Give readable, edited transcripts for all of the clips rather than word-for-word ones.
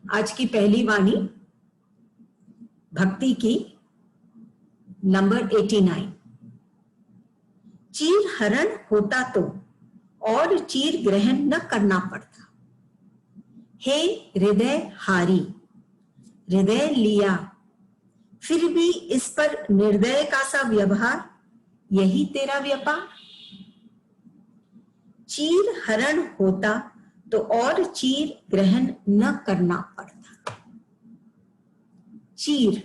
आज की पहली वाणी भक्ति की नंबर 89। चीर हरण होता तो और चीर ग्रहण न करना पड़ता। हे हृदय हारी, हृदय लिया, फिर भी इस पर निर्दय का सा व्यवहार, यही तेरा व्यापार। चीर हरण होता तो और चीर ग्रहण न करना पड़ता। चीर,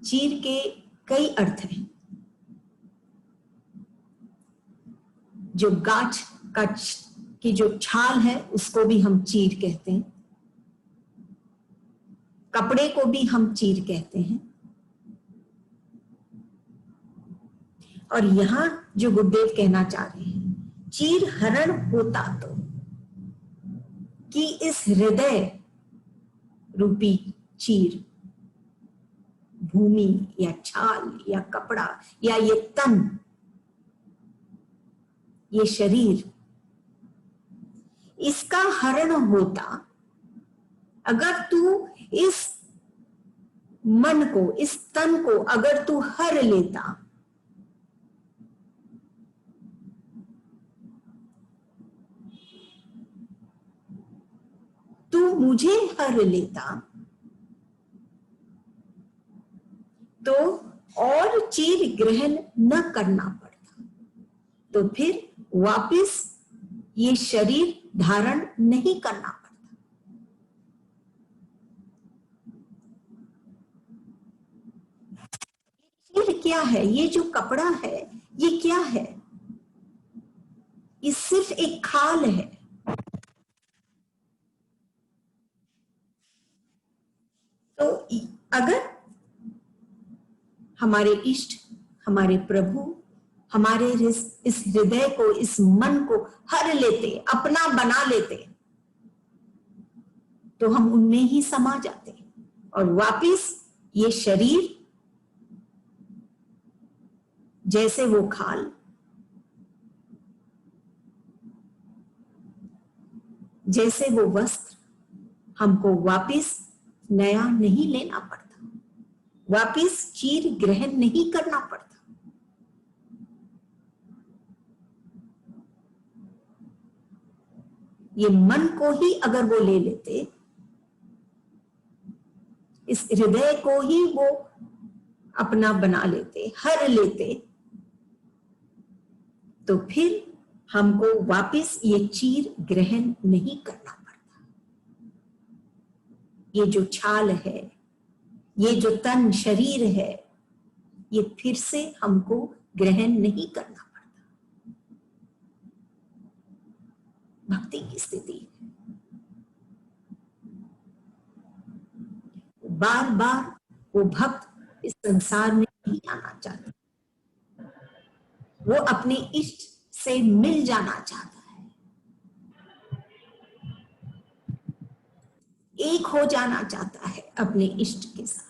चीर के कई अर्थ हैं। जो गाछ का की जो छाल है उसको भी हम चीर कहते हैं, कपड़े को भी हम चीर कहते हैं। और यहां जो गुरुदेव कहना चाह रहे हैं, चीर हरण होता तो, कि इस हृदय रूपी चीर, भूमि या छाल या कपड़ा या ये तन, ये शरीर, इसका हरण होता। अगर तू इस मन को, इस तन को अगर तू हर लेता, तू मुझे हर लेता, तो और चीर ग्रहण न करना पड़ता, तो फिर वापिस ये शरीर धारण नहीं करना पड़ता। चीर क्या है? ये जो कपड़ा है ये क्या है? ये सिर्फ एक खाल है। तो अगर हमारे इष्ट, हमारे प्रभु हमारे इस हृदय को, इस मन को हर लेते, अपना बना लेते, तो हम उनमें ही समा जाते और वापिस ये शरीर जैसे वो खाल, जैसे वो वस्त्र, हमको वापिस नया नहीं लेना पड़ता, वापिस चीर ग्रहण नहीं करना पड़ता। ये मन को ही अगर वो ले लेते, इस हृदय को ही वो अपना बना लेते, हर लेते, तो फिर हमको वापिस ये चीर ग्रहण नहीं करना पड़ता। ये जो छाल है, ये जो तन शरीर है, ये फिर से हमको ग्रहण नहीं करना पड़ता। भक्ति की स्थिति बार बार वो भक्त इस संसार में नहीं आना चाहता, वो अपने इष्ट से मिल जाना चाहता है, एक हो जाना चाहता है अपने इष्ट के साथ।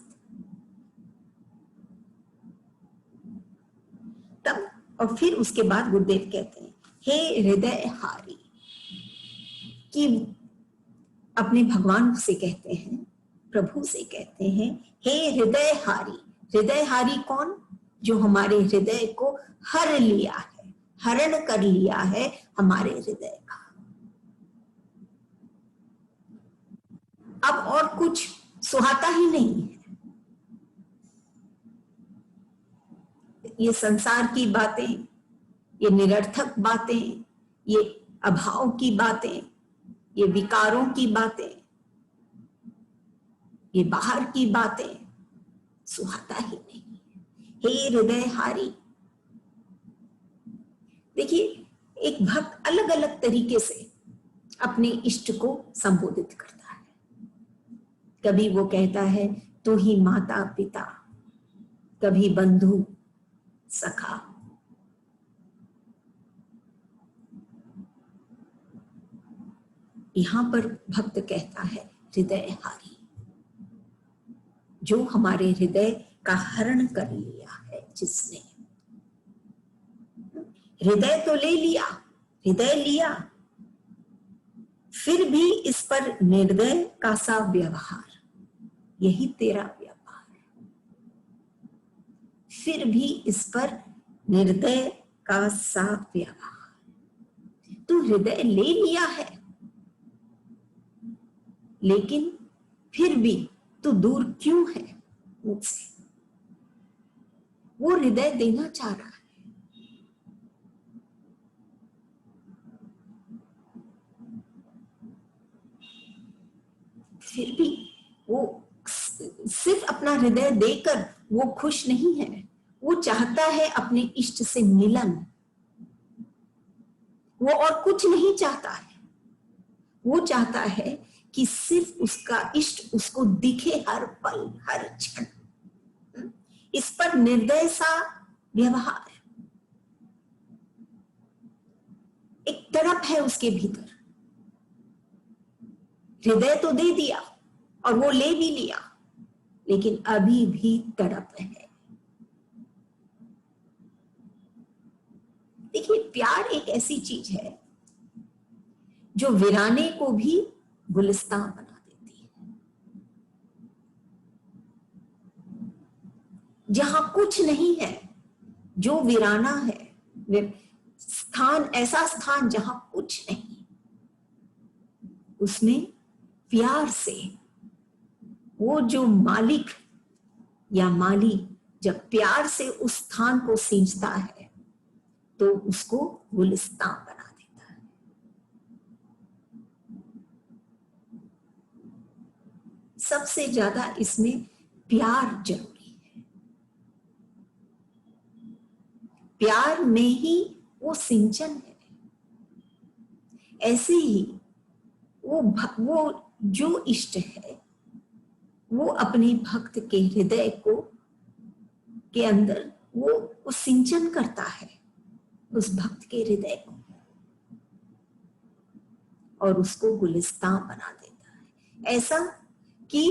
तब और फिर उसके बाद गुरुदेव कहते हैं, हे हृदय हारी, कि अपने भगवान से कहते हैं, प्रभु से कहते हैं, हे हृदय हारी। हृदय हारी कौन? जो हमारे हृदय को हर लिया है, हरण कर लिया है हमारे हृदय का। अब और कुछ सुहाता ही नहीं है। ये संसार की बातें, ये निरर्थक बातें, ये अभाव की बातें, ये विकारों की बातें, ये बाहर की बातें सुहाता ही नहीं। हे हृदय हारी। देखिए, एक भक्त अलग अलग तरीके से अपने इष्ट को संबोधित करता है। कभी वो कहता है तू ही माता पिता, कभी बंधु सखा, यहां पर भक्त कहता है हृदय हारी, जो हमारे हृदय का हरण कर लिया है जिसने। हृदय तो ले लिया, हृदय लिया, फिर भी इस पर निर्दय का सा व्यवहार, यही तेरा व्यवहार। फिर भी इस पर निर्दय का सा व्यवहार। तू हृदय ले लिया है, लेकिन फिर भी तू दूर क्यों है मुझसे? वो हृदय देना चाह रहा है, फिर भी वो सिर्फ अपना हृदय देकर वो खुश नहीं है। वो चाहता है अपने इष्ट से मिलन। वो और कुछ नहीं चाहता है। वो चाहता है कि सिर्फ उसका इष्ट उसको दिखे हर पल हर क्षण। इस पर निर्दय सा व्यवहार, एक तड़प है उसके भीतर। हृदय तो दे दिया और वो ले भी लिया, लेकिन अभी भी तड़प है। देखिए, प्यार एक ऐसी चीज है जो वीराने को भी गुलिस्तान बना देती है। जहां कुछ नहीं है, जो वीराना है, स्थान, ऐसा स्थान जहां कुछ नहीं, उसमें प्यार से वो जो मालिक या माली जब प्यार से उस स्थान को सींचता है तो उसको गुलिस्तान बना देता है। सबसे ज्यादा इसमें प्यार जरूरी है। प्यार में ही वो सिंचन है। ऐसे ही वो जो इष्ट है वो अपने भक्त के हृदय को के अंदर वो सिंचन करता है उस भक्त के हृदय को, और उसको गुलिस्तान बना देता है। ऐसा कि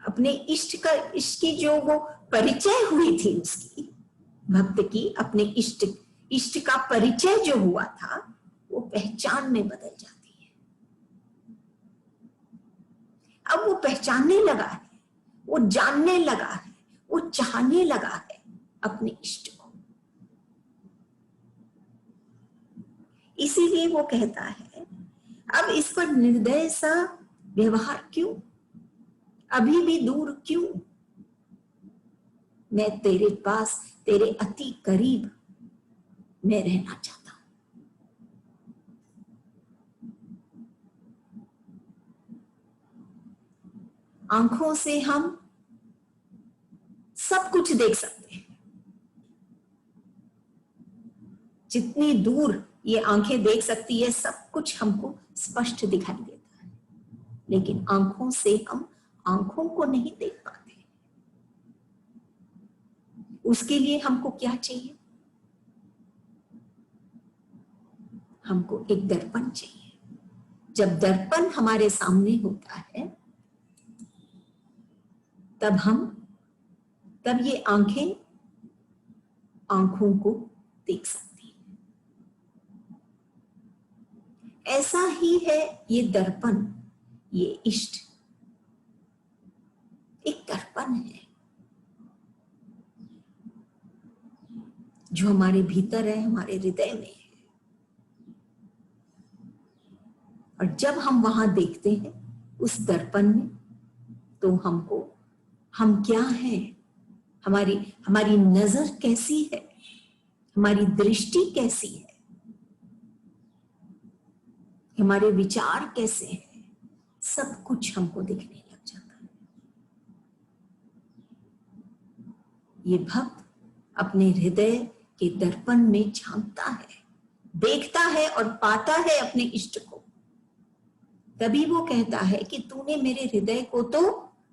अपने इष्ट की जो वो परिचय हुई थी, उसकी भक्त की अपने इष्ट का परिचय जो हुआ था, वो पहचान में बदल जाती है। अब वो पहचानने लगा है, वो जानने लगा है, वो चाहने लगा है अपने इष्ट को। इसीलिए वो कहता है, अब इस पर निर्दय सा व्यवहार क्यों? अभी भी दूर क्यों? मैं तेरे पास, तेरे अति करीब मैं रहना चाहता हूं। आंखों से हम सब कुछ देख सकते हैं, जितनी दूर ये आंखें देख सकती है सब कुछ हमको स्पष्ट दिखाई देता है, लेकिन आंखों से हम आंखों को नहीं देख पाते। उसके लिए हमको क्या चाहिए? हमको एक दर्पण चाहिए। जब दर्पण हमारे सामने होता है तब ये आंखें आंखों को देख सकती है। ऐसा ही है ये दर्पण, ये इष्ट एक दर्पण है जो हमारे भीतर है, हमारे हृदय में है। और जब हम वहां देखते हैं उस दर्पण में, तो हम क्या हैं, हमारी हमारी नजर कैसी है, हमारी दृष्टि कैसी है, हमारे विचार कैसे हैं, सब कुछ हमको दिखने लग जाता है। ये भक्त अपने हृदय के दर्पण में झांकता है, देखता है और पाता है अपने इष्ट को। तभी वो कहता है कि तूने मेरे हृदय को तो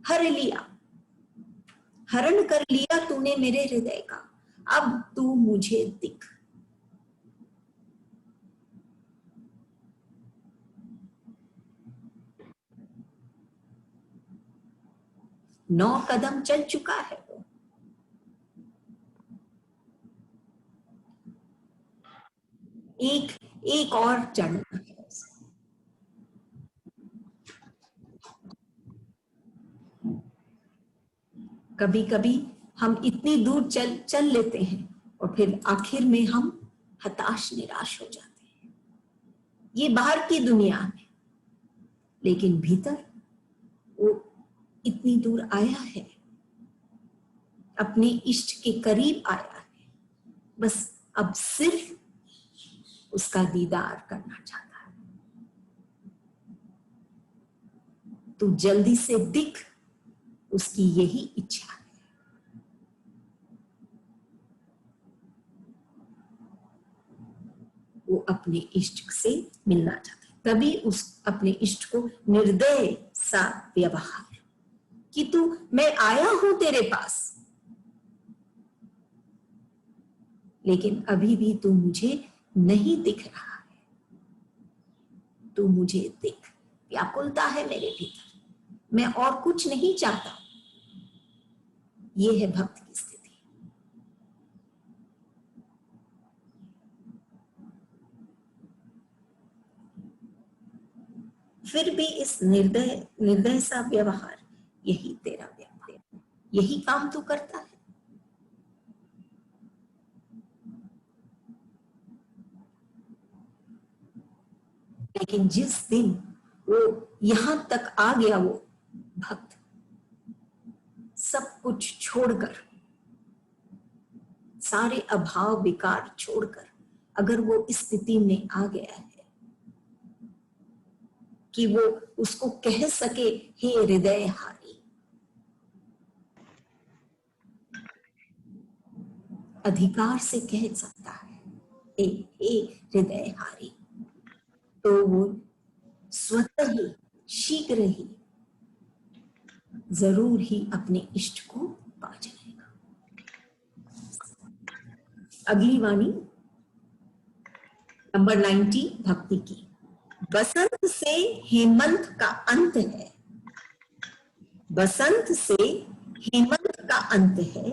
हर लिया, हरण कर लिया तूने मेरे हृदय का, अब तू मुझे दिख। नौ कदम चल चुका है वो, एक एक और चढ़ना है। कभी कभी हम इतनी दूर चल लेते हैं और फिर आखिर में हम हताश निराश हो जाते हैं। ये बाहर की दुनिया में, लेकिन भीतर वो इतनी दूर आया है, अपने इष्ट के करीब आया है, बस अब सिर्फ उसका दीदार करना चाहता है। तू जल्दी से दिख, उसकी यही इच्छा है। वो अपने इष्ट से मिलना चाहता है, तभी उस अपने इष्ट को निर्दय सा व्यवहार कि तू, मैं आया हूं तेरे पास, लेकिन अभी भी तू मुझे नहीं दिख रहा है, तू मुझे दिख। व्याकुलता है मेरे भीतर, मैं और कुछ नहीं चाहता। ये है भक्त की स्थिति। फिर भी इस निर्दय सा व्यवहार, यही तेरा व्यवहार, यही काम तू करता है। लेकिन जिस दिन वो यहां तक आ गया, वो भक्त सब कुछ छोड़कर, सारे अभाव विकार छोड़कर, अगर वो इस स्थिति में आ गया है कि वो उसको कह सके, हे हृदय हारी, अधिकार से कह सकता है, हे हृदय हारी, तो वो स्वतः ही, शीघ्र ही, जरूर ही अपने इष्ट को पा जाएगा। अगली वाणी नंबर 90 भक्ति की। बसंत से हेमंत का अंत है, बसंत से हेमंत का अंत है,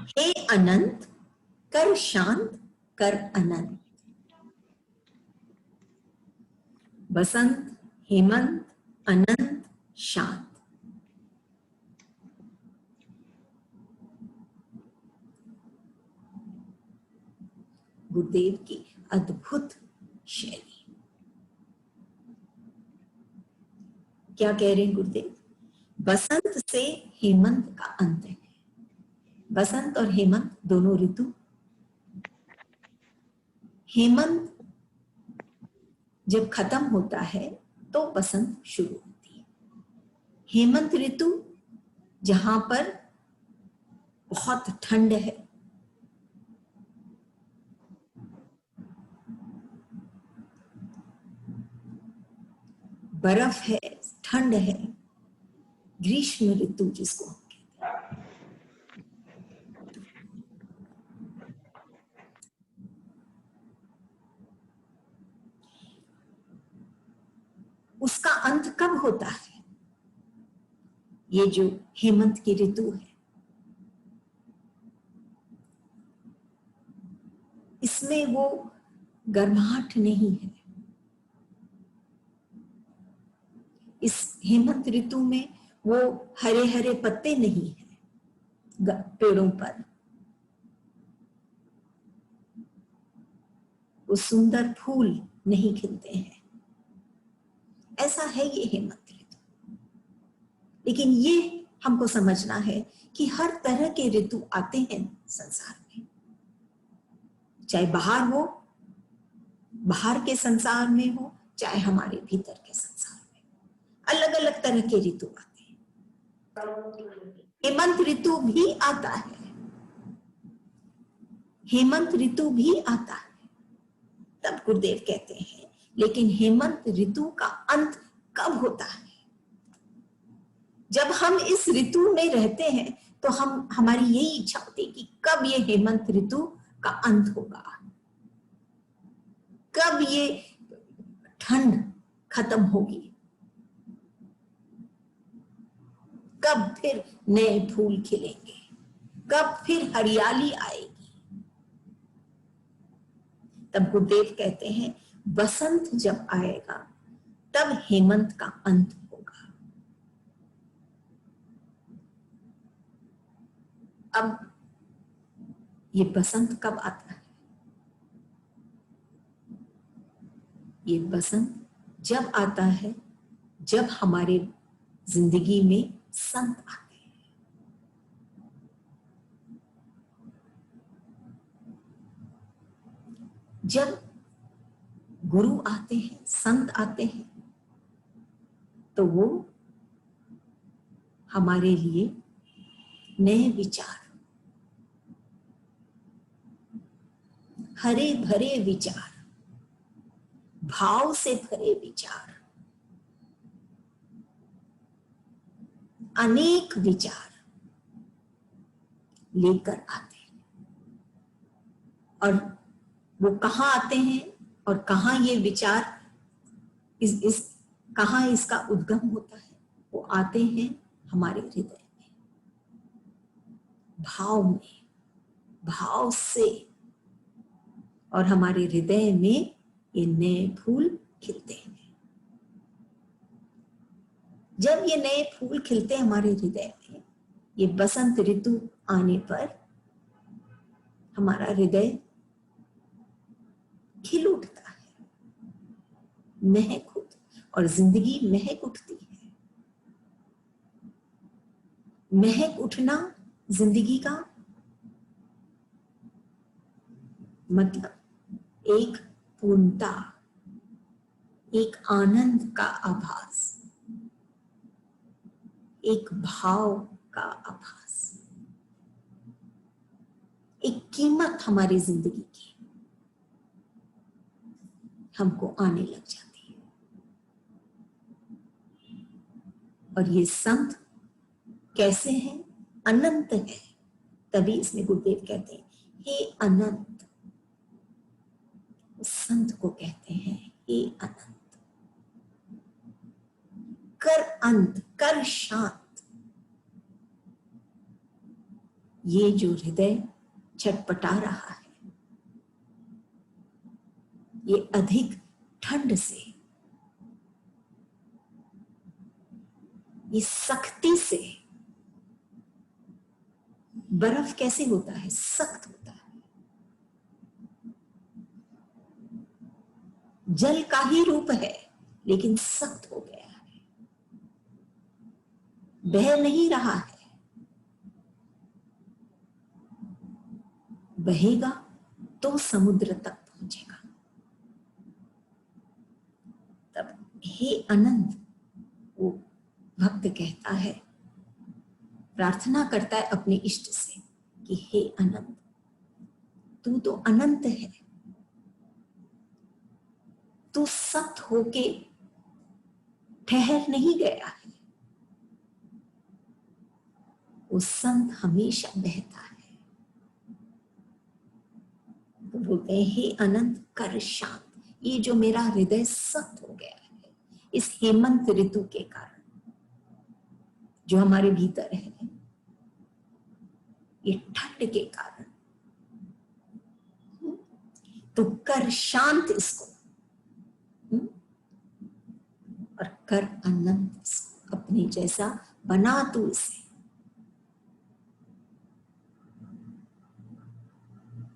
हे अनंत कर शांत कर अनंत। बसंत, हेमंत, अनंत, शांत, गुरुदेव की अद्भुत शैली। क्या कह रहे हैं गुरुदेव? बसंत से हेमंत का अंत है। बसंत और हेमंत दोनों ऋतु। हेमंत जब खत्म होता है तो बसंत शुरू होती है। हेमंत ऋतु जहां पर बहुत ठंड है, बर्फ है, ठंड है, ग्रीष्म ऋतु जिसको हम कहते हैं। उसका अंत कब होता है? ये जो हेमंत की ऋतु है, इसमें वो गर्माहट नहीं है। इस हेमंत ऋतु में वो हरे हरे पत्ते नहीं है पेड़ों पर, वो सुंदर फूल नहीं खिलते हैं। ऐसा है ये हेमंत ऋतु। लेकिन ये हमको समझना है कि हर तरह के ऋतु आते हैं संसार में, चाहे बाहर हो, बाहर के संसार में हो, चाहे हमारे भीतर के संसार में, अलग अलग तरह के ऋतु आते हैं। हेमंत ऋतु भी आता है, हेमंत ऋतु भी आता है। तब गुरुदेव कहते हैं, लेकिन हेमंत ऋतु का अंत कब होता है? जब हम इस ऋतु में रहते हैं तो हमारी यही इच्छा होती है कि कब ये हेमंत ऋतु का अंत होगा, कब ये ठंड खत्म होगी, कब फिर नए फूल खिलेंगे, कब फिर हरियाली आएगी। तब गुरुदेव कहते हैं, बसंत जब आएगा तब हेमंत का अंत होगा। अब ये बसंत कब आता है? ये बसंत जब आता है जब हमारे जिंदगी में संत आते हैं। जब गुरु आते हैं, संत आते हैं, तो वो हमारे लिए नए विचार, हरे भरे विचार, भाव से भरे विचार, अनेक विचार लेकर आते हैं। और वो कहाँ आते हैं और कहाँ ये विचार कहाँ इसका उद्गम होता है? वो आते हैं हमारे हृदय में, भाव में, भाव से। और हमारे हृदय में ये नए फूल खिलते हैं। जब ये नए फूल खिलते हैं हमारे हृदय में, ये बसंत ऋतु आने पर हमारा हृदय खिल उठता है, महक उठती, और जिंदगी महक उठती है। महक उठना जिंदगी का मतलब एक पूर्णता, एक आनंद का आभास, एक भाव का आभास, एक कीमत हमारी जिंदगी की हमको आने लग जाती है। और ये संत कैसे हैं? अनंत है। तभी इसमें गुरुदेव कहते हैं हे अनंत। उस संत को कहते हैं हे अनंत। कर अंत, कर शांत। ये जो हृदय छटपटा रहा है, ये अधिक ठंड से, ये सख्ती से, बर्फ कैसे होता है? सख्त होता है। जल का ही रूप है लेकिन सख्त हो गया है, बह नहीं रहा है। बहेगा तो समुद्र तक पहुंचेगा। तब हे अनंत, वो भक्त कहता है, प्रार्थना करता है अपने इष्ट से कि हे अनंत, तू तो अनंत है, तू सख्त होके ठहर नहीं गया है। वो संत हमेशा बहता है। तो बोलते हैं हे अनंत कर शांत। ये जो मेरा हृदय सख्त हो गया है इस हेमंत ऋतु के कारण, जो हमारे भीतर है, ये ठंड के कारण, तो कर शांत इसको, और कर अनंत इसको, अपने जैसा बना तू इसे।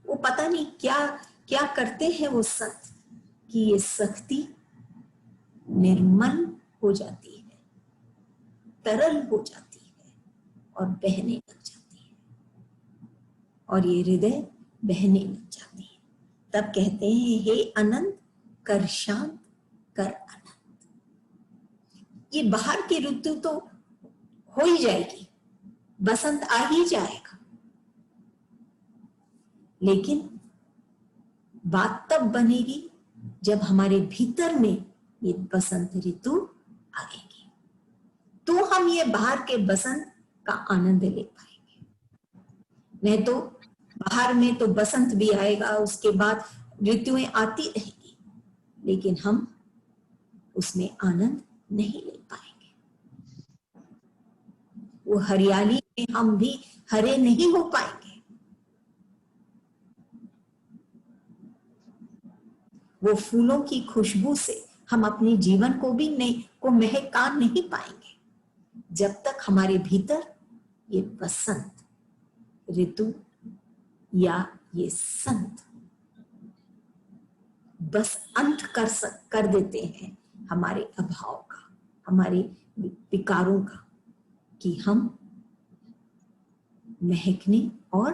वो पता नहीं क्या क्या करते हैं वो संत कि ये सख्ती निर्मल हो जाती है, तरल हो जाती है और बहने लग जाती है, और ये हृदय बहने लग जाती है। तब कहते हैं हे अनंत कर शांत, कर अनंत। ये बाहर की ऋतु तो हो ही जाएगी, बसंत आ ही जाएगा, लेकिन बात तब बनेगी जब हमारे भीतर में ये बसंत ऋतु आएगी, तो हम ये बाहर के बसंत का आनंद ले पाएंगे। नहीं तो बाहर में तो बसंत भी आएगा, उसके बाद ऋतुएं आती रहेगी, लेकिन हम उसमें आनंद नहीं ले पाएंगे। वो हरियाली में हम भी हरे नहीं हो पाएंगे, वो फूलों की खुशबू से हम अपने जीवन को भी महका नहीं पाएंगे, जब तक हमारे भीतर ये बसंत ऋतु या ये संत बस अंत कर देते हैं हमारे अभाव का, हमारे विकारों का, कि हम महकने और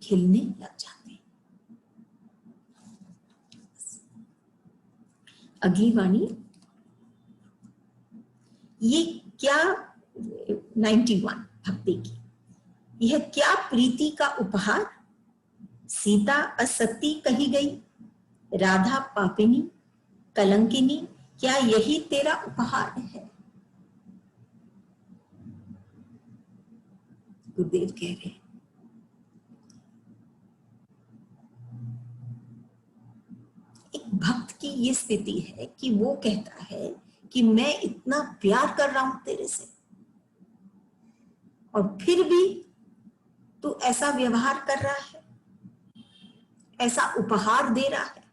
खिलने लग जाते हैं। अगली वाणी, ये क्या 91 भक्ति की, यह क्या प्रीति का उपहार, सीता असती कही गई, राधा पापिनी कलंकिनी, क्या यही तेरा उपहार है। गुरुदेव कह रहे हैं एक भक्त की ये स्थिति है कि वो कहता है कि मैं इतना प्यार कर रहा हूं तेरे से और फिर भी तू ऐसा व्यवहार कर रहा है, ऐसा उपहार दे रहा है।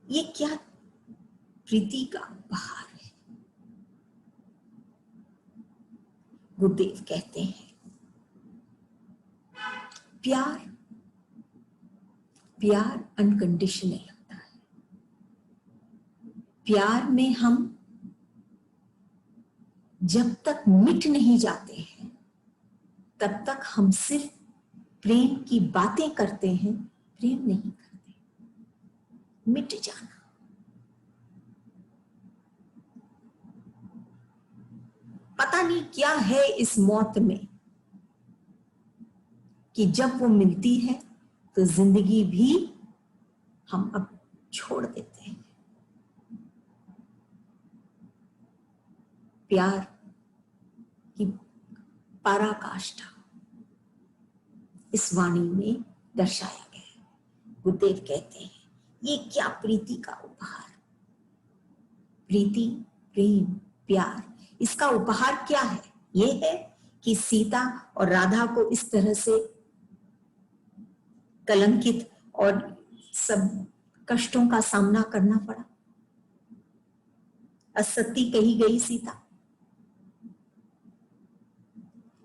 ये क्या प्रीति का उपहार है। गुरुदेव कहते हैं प्यार, प्यार अनकंडीशनल होता है। प्यार में हम जब तक मिट नहीं जाते हैं तब तक हम सिर्फ प्रेम की बातें करते हैं, प्रेम नहीं करते। मिट जाना, पता नहीं क्या है इस मौत में कि जब वो मिलती है तो जिंदगी भी हम अब छोड़ देते हैं। प्यार की पराकाष्ठा इस वाणी में दर्शाया गया है। गुरुदेव कहते हैं ये क्या प्रीति का उपहार। प्रीति, प्रेम, प्यार, इसका उपहार क्या है। ये है कि सीता और राधा को इस तरह से कलंकित और सब कष्टों का सामना करना पड़ा। असती कही गई सीता।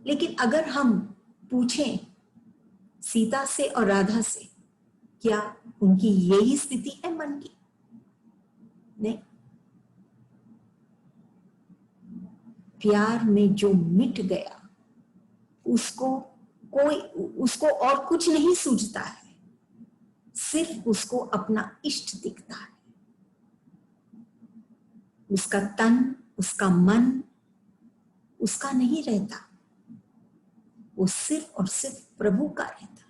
लेकिन अगर हम पूछें सीता से और राधा से, क्या उनकी यही स्थिति है मन की? नहीं। प्यार में जो मिट गया उसको और कुछ नहीं सूझता है, सिर्फ उसको अपना इष्ट दिखता है। उसका तन, उसका मन उसका नहीं रहता, वो सिर्फ और सिर्फ प्रभु का रहता है।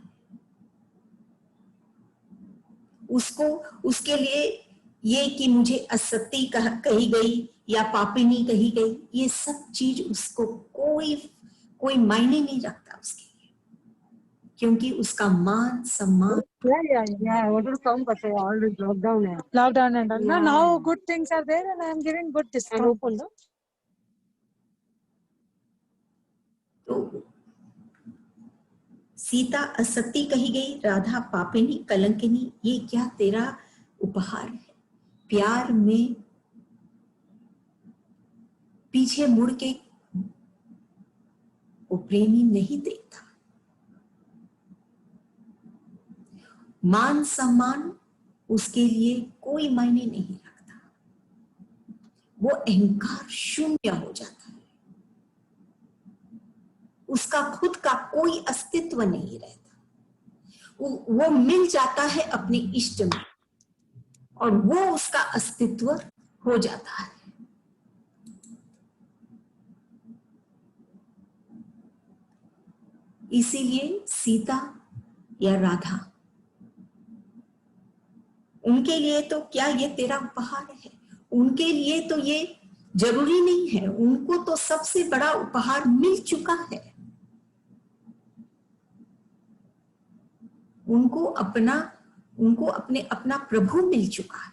उसको उसके लिए ये कि मुझे असती कही गई या पापिनी कही गई, ये सब चीज उसको कोई मायने नहीं रखता उसके लिए, क्योंकि उसका मान सम्मान lockdown and all. No, now good things are there and I am giving good discount. तो सीता असती कही गई, राधा पापिनी कलंकिनी, ये क्या तेरा उपहार है। प्यार में पीछे मुड़ के वो प्रेमी नहीं देखता। मान सम्मान उसके लिए कोई मायने नहीं रखता। वो अहंकार शून्य हो जाता है, उसका खुद का कोई अस्तित्व नहीं रहता। वो मिल जाता है अपने इष्ट में और वो उसका अस्तित्व हो जाता है। इसीलिए सीता या राधा, उनके लिए तो क्या ये तेरा उपहार है। उनके लिए तो ये जरूरी नहीं है, उनको तो सबसे बड़ा उपहार मिल चुका है। उनको अपना प्रभु मिल चुका है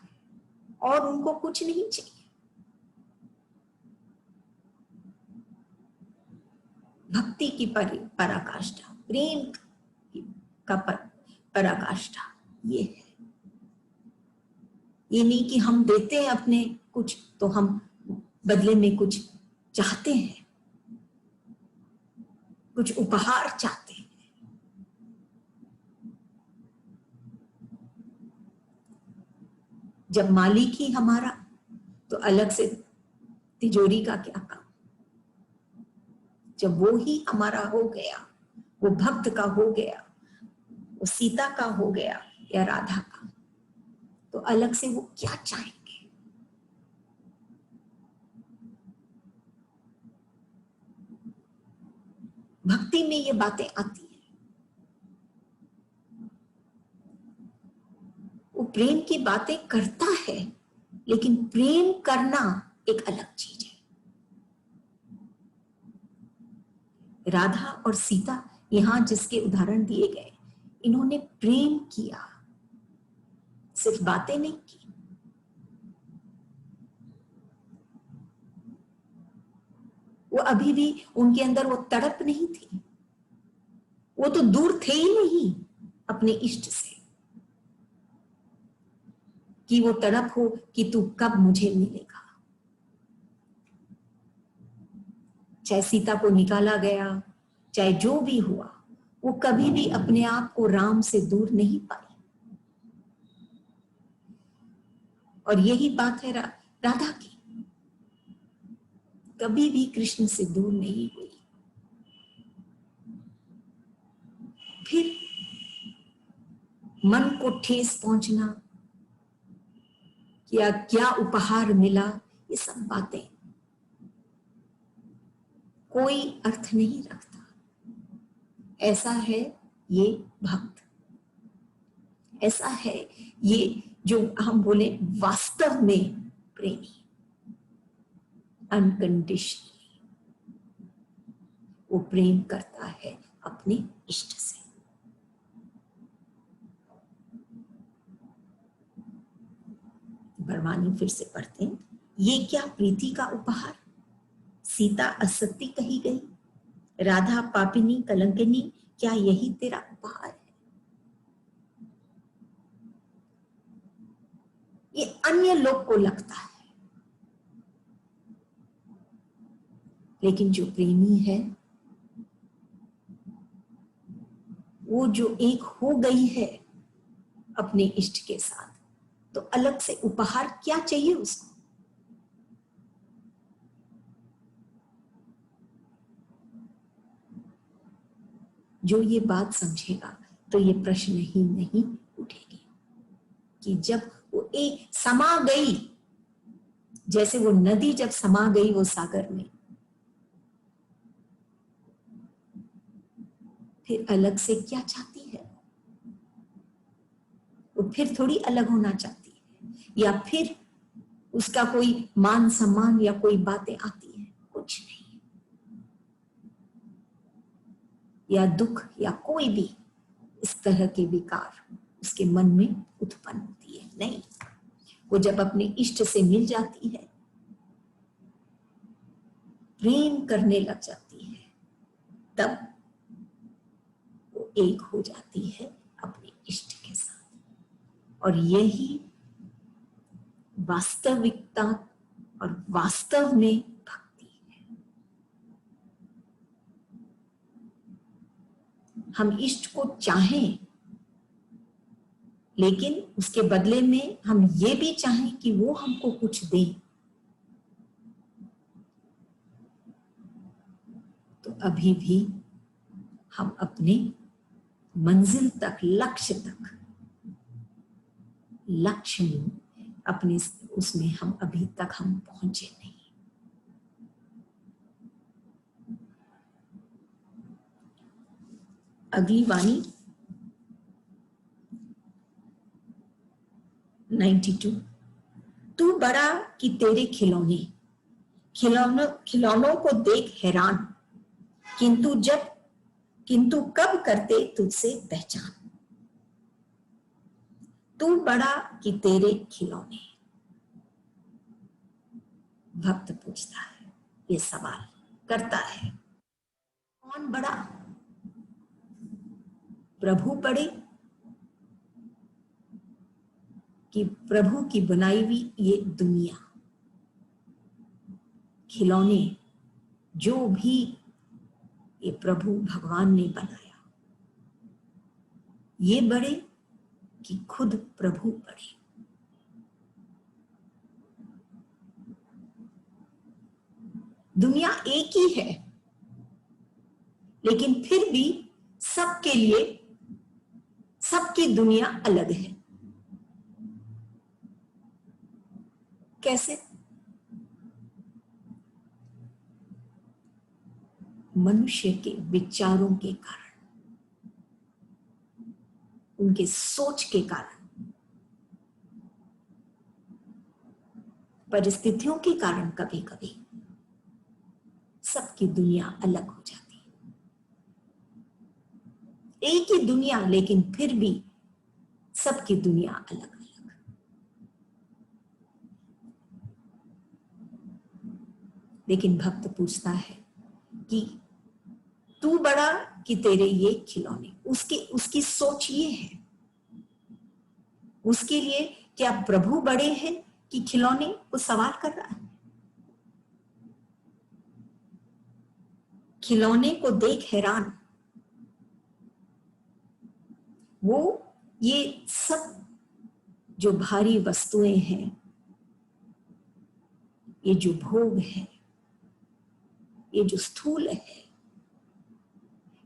और उनको कुछ नहीं चाहिए। भक्ति की पराकाष्ठा, प्रेम का पराकाष्ठा ये है। ये नहीं कि हम देते हैं अपने कुछ तो हम बदले में कुछ चाहते हैं, कुछ उपहार चाहते हैं। जब मालिक ही हमारा, तो अलग से तिजोरी का क्या काम। जब वो ही हमारा हो गया, वो भक्त का हो गया, वो सीता का हो गया या राधा का, तो अलग से वो क्या चाहेंगे। भक्ति में ये बातें आती हैं। वो प्रेम की बातें करता है, लेकिन प्रेम करना एक अलग चीज है। राधा और सीता यहां जिसके उदाहरण दिए गए, इन्होंने प्रेम किया, सिर्फ बातें नहीं की। वो अभी भी उनके अंदर वो तड़प नहीं थी, वो तो दूर थे ही नहीं अपने इष्ट से कि वो तड़प हो कि तू कब मुझे मिलेगा। चाहे सीता को निकाला गया, चाहे जो भी हुआ, वो कभी भी अपने आप को राम से दूर नहीं पाई। और यही बात है राधा की, कभी भी कृष्ण से दूर नहीं हुई। फिर मन को ठेस पहुंचना, क्या क्या उपहार मिला, ये सब बातें कोई अर्थ नहीं रखता। ऐसा है ये भक्त, ऐसा है ये जो हम बोले वास्तव में प्रेमी, अनकंडीशनली वो प्रेम करता है अपने इष्ट से। बरवानी फिर से पढ़ते हैं। ये क्या प्रीति का उपहार, सीता असत्य कही गई, राधा पापिनी कलंकिनी, क्या यही तेरा उपहार है। ये अन्य लोग को लगता है, लेकिन जो प्रेमी है, वो जो एक हो गई है अपने इष्ट के साथ, तो अलग से उपहार क्या चाहिए उसको। जो ये बात समझेगा तो ये प्रश्न ही नहीं उठेगी कि जब वो एक समा गई, जैसे वो नदी जब समा गई वो सागर में, फिर अलग से क्या चाहती है। वो फिर थोड़ी अलग होना चाहती है, या फिर उसका कोई मान सम्मान या कोई बातें आती है, कुछ नहीं। या दुख या कोई भी इस तरह के विकार उसके मन में उत्पन्न होती है, नहीं। वो जब अपने इष्ट से मिल जाती है, प्रेम करने लग जाती है, तब वो एक हो जाती है अपने इष्ट के साथ। और यही वास्तविकता और वास्तव में भक्ति है। हम इष्ट को चाहें, लेकिन उसके बदले में हम ये भी चाहें कि वो हमको कुछ दे, तो अभी भी हम अपने मंजिल तक, लक्ष्य में अपने उसमें हम अभी तक हम पहुंचे नहीं। अगली वाणी 92। तू बड़ा कि तेरे खिलौने, खिलौनों को देख हैरान, किंतु कब करते तुझसे पहचान। तू बड़ा कि तेरे खिलौने, भक्त पूछता है, ये सवाल करता है। कौन बड़ा, प्रभु बड़े कि प्रभु की बनाई हुई ये दुनिया, खिलौने जो भी ये प्रभु भगवान ने बनाया, ये बड़े कि खुद प्रभु बड़े। दुनिया एक ही है, लेकिन फिर भी सबके लिए सबकी दुनिया अलग है। कैसे? मनुष्य के विचारों के कारण, उनके सोच के कारण, परिस्थितियों के कारण कभी कभी सबकी दुनिया अलग हो जाती है। एक ही दुनिया, लेकिन फिर भी सबकी दुनिया अलग अलग। लेकिन भक्त पूछता है कि तू बड़ा कि तेरे ये खिलौने? उसकी सोच ये है, उसके लिए क्या प्रभु बड़े हैं कि खिलौने? वो सवाल कर रहा है। खिलौने को देख हैरान। वो ये सब जो भारी वस्तुएं हैं, ये जो भोग है, ये जो स्थूल है,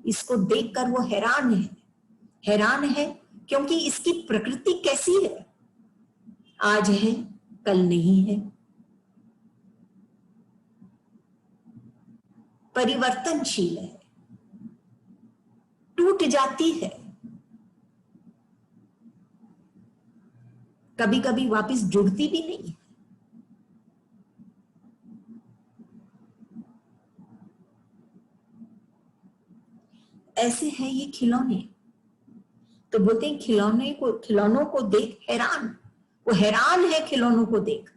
इसको देखकर वो हैरान है। हैरान है क्योंकि इसकी प्रकृति कैसी है? आज है, कल नहीं है, परिवर्तनशील है, टूट जाती है, कभी कभी वापस जुड़ती भी नहीं है। ऐसे हैं ये खिलौने। तो बोलते हैं खिलौनों को देख हैरान। वो हैरान है खिलौनों को देख,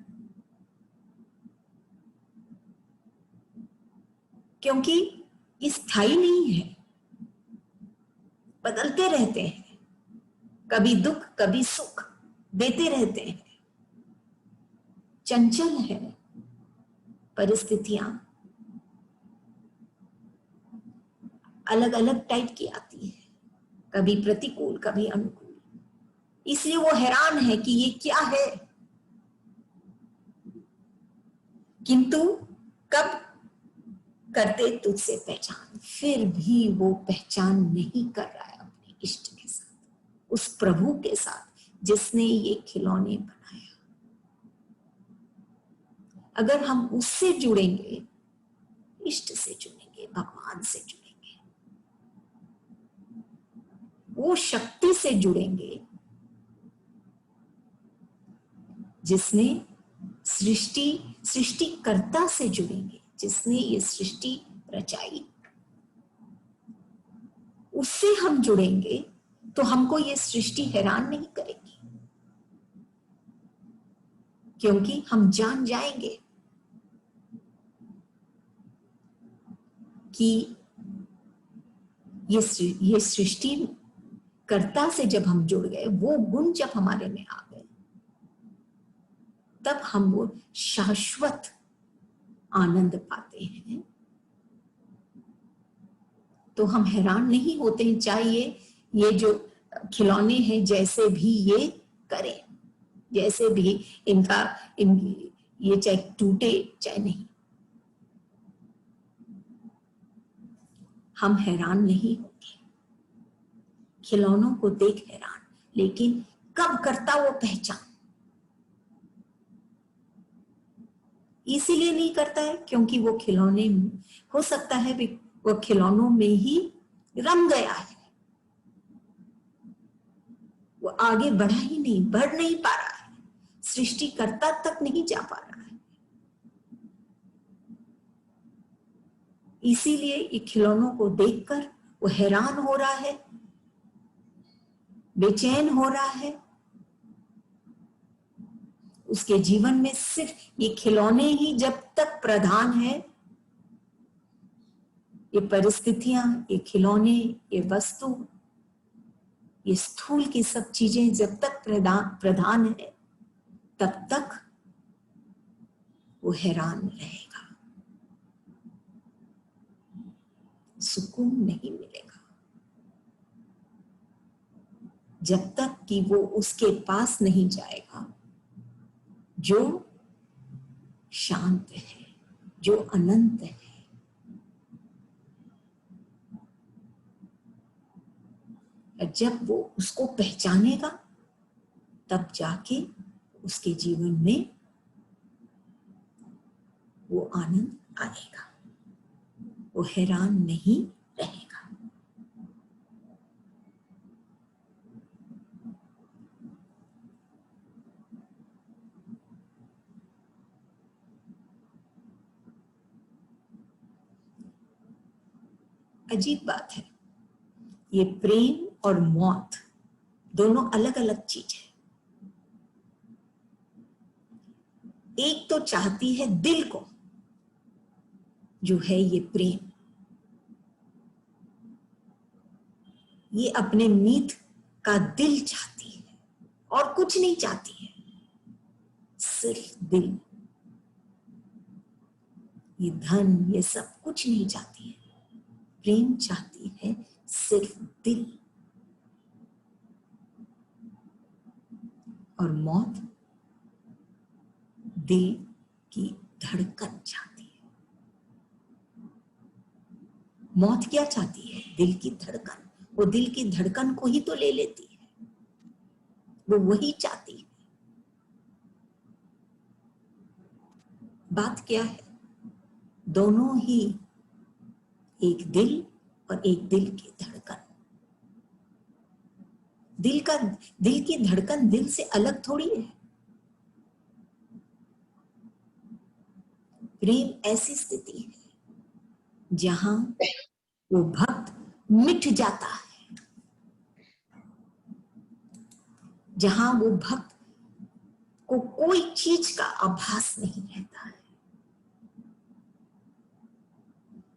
क्योंकि ये स्थायी नहीं है, बदलते रहते हैं, कभी दुख कभी सुख देते रहते हैं, चंचल है परिस्थितियां, अलग अलग टाइप की आती है, कभी प्रतिकूल कभी अनुकूल। इसलिए वो हैरान है कि ये क्या है। किंतु कब करते तुझसे पहचान? फिर भी वो पहचान नहीं कर रहा है अपने इष्ट के साथ, उस प्रभु के साथ जिसने ये खिलौने बनाया। अगर हम उससे जुड़ेंगे, इष्ट से जुड़ेंगे, भगवान से जुड़ेंगे, वो शक्ति से जुड़ेंगे जिसने सृष्टिकर्ता से जुड़ेंगे, जिसने ये सृष्टि रचाई, उससे हम जुड़ेंगे तो हमको ये सृष्टि हैरान नहीं करेगी, क्योंकि हम जान जाएंगे कि ये सृष्टि कर्ता से जब हम जुड़ गए, वो गुण जब हमारे में आ गए, तब हम वो शाश्वत आनंद पाते हैं। तो हम हैरान नहीं होते हैं, चाहे ये जो खिलौने हैं जैसे भी ये करें, जैसे भी ये चाहे टूटे चाहे नहीं, हम हैरान नहीं होते। खिलौनों को देख हैरान, लेकिन कब करता वो पहचान? इसीलिए नहीं करता है क्योंकि वो खिलौने, हो सकता है वो खिलौनों में ही रम गया है, वो आगे बढ़ा ही नहीं, बढ़ नहीं पा रहा है, सृष्टिकर्ता तक नहीं जा पा रहा है। इसीलिए ये खिलौनों को देखकर वो हैरान हो रहा है, बेचैन हो रहा है। उसके जीवन में सिर्फ ये खिलौने ही जब तक प्रधान है, ये परिस्थितियां, ये खिलौने, ये वस्तु, ये स्थूल की सब चीजें जब तक प्रधान है, तब तक वो हैरान रहेगा, सुकून नहीं मिलेगा। जब तक कि वो उसके पास नहीं जाएगा जो शांत है, जो अनंत है। जब वो उसको पहचानेगा तब जाके उसके जीवन में वो आनंद आएगा, वो हैरान नहीं रहेगा। अजीब बात है, ये प्रेम और मौत दोनों अलग अलग चीज है। एक तो चाहती है दिल को, जो है ये प्रेम, ये अपने मीत का दिल चाहती है और कुछ नहीं चाहती है, सिर्फ दिल। ये धन ये सब कुछ नहीं चाहती है, प्रेम चाहती है सिर्फ दिल। और मौत दिल की धड़कन चाहती है। मौत क्या चाहती है? दिल की धड़कन। वो दिल की धड़कन को ही तो ले लेती है, वो वही चाहती है। बात क्या है? दोनों ही एक दिल और एक दिल की धड़कन। दिल की धड़कन दिल से अलग थोड़ी है। प्रेम ऐसी स्थिति है जहां वो भक्त मिट जाता है, जहां वो भक्त को कोई चीज का आभास नहीं रहता है।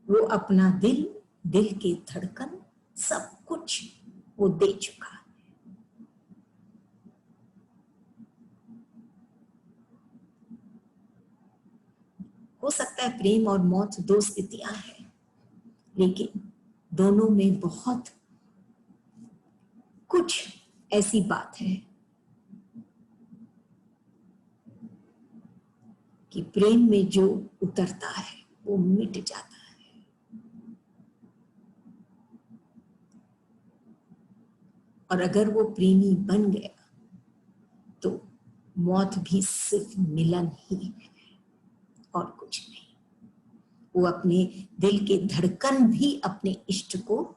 वो अपना दिल, दिल की धड़कन, सब कुछ वो दे चुका है। हो सकता है प्रेम और मौत दो स्थितियां हैं, लेकिन दोनों में बहुत कुछ ऐसी बात है कि प्रेम में जो उतरता है वो मिट जाता है। और अगर वो प्रेमी बन गया तो मौत भी सिर्फ मिलन ही है और कुछ नहीं। वो अपने दिल के धड़कन भी अपने इष्ट को